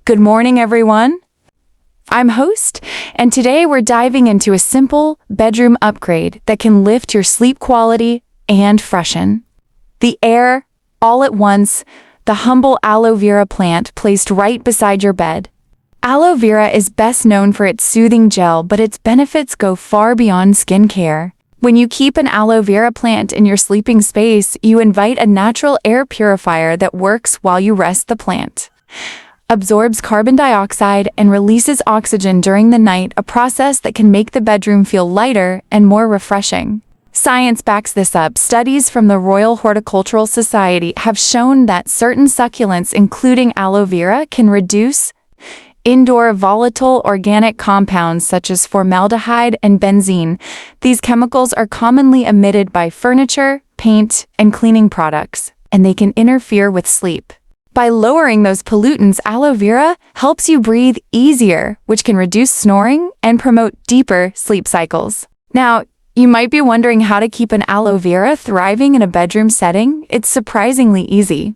Good morning, everyone. I'm Host, and today we're diving into a simple bedroom upgrade that can lift your sleep quality and freshen the air all at once. The humble aloe vera plant placed right beside your bed. Aloe vera is best known for its soothing gel, but its benefits go far beyond skincare. When you keep an aloe vera plant in your sleeping space, you invite a natural air purifier that works while you rest. The plant absorbs carbon dioxide and releases oxygen during the night, a process that can make the bedroom feel lighter and more refreshing. Science backs this up. Studies from the Royal Horticultural Society have shown that certain succulents, including aloe vera, can reduce indoor volatile organic compounds such as formaldehyde and benzene. These chemicals are commonly emitted by furniture, paint, and cleaning products, and they can interfere with sleep. By lowering those pollutants, aloe vera helps you breathe easier, which can reduce snoring and promote deeper sleep cycles. Now, you might be wondering how to keep an aloe vera thriving in a bedroom setting. It's surprisingly easy.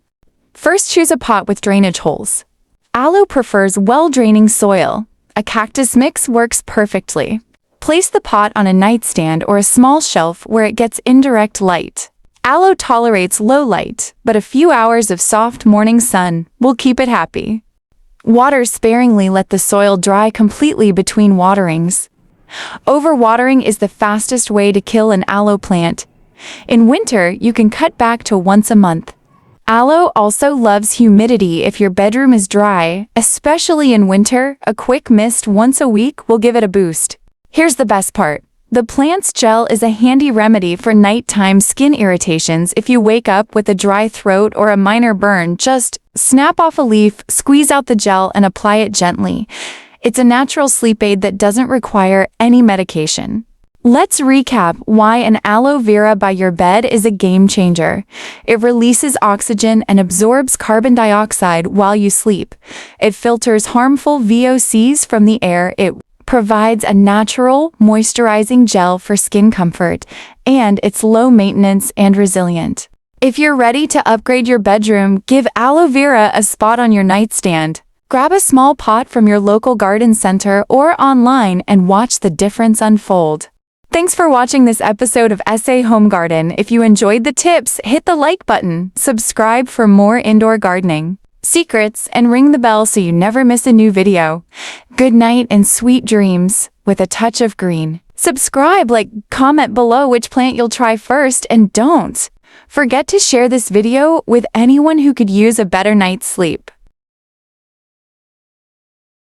First, choose a pot with drainage holes. Aloe prefers well-draining soil. A cactus mix works perfectly. Place the pot on a nightstand or a small shelf where it gets indirect light. Aloe tolerates low light, but a few hours of soft morning sun will keep it happy. Water sparingly. Let the soil dry completely between waterings. Overwatering is the fastest way to kill an aloe plant. In winter, you can cut back to once a month. Aloe also loves humidity. If your bedroom is dry, especially in winter, a quick mist once a week will give it a boost. Here's the best part. The plant's gel is a handy remedy for nighttime skin irritations. If you wake up with a dry throat or a minor burn, just snap off a leaf, squeeze out the gel, and apply it gently. It's a natural sleep aid that doesn't require any medication. Let's recap why an aloe vera by your bed is a game changer. It releases oxygen and absorbs carbon dioxide while you sleep. It filters harmful VOCs from the air. It provides a natural, moisturizing gel for skin comfort, and it's low maintenance and resilient. If you're ready to upgrade your bedroom, give aloe vera a spot on your nightstand. Grab a small pot from your local garden center or online and watch the difference unfold. Thanks for watching this episode of SA Home Garden. If you enjoyed the tips, hit the like button, subscribe for more indoor gardening secrets, and ring the bell so you never miss a new video. Good night and sweet dreams with a touch of green. Subscribe, comment below which plant you'll try first, and don't forget to share this video with anyone who could use a better night's sleep.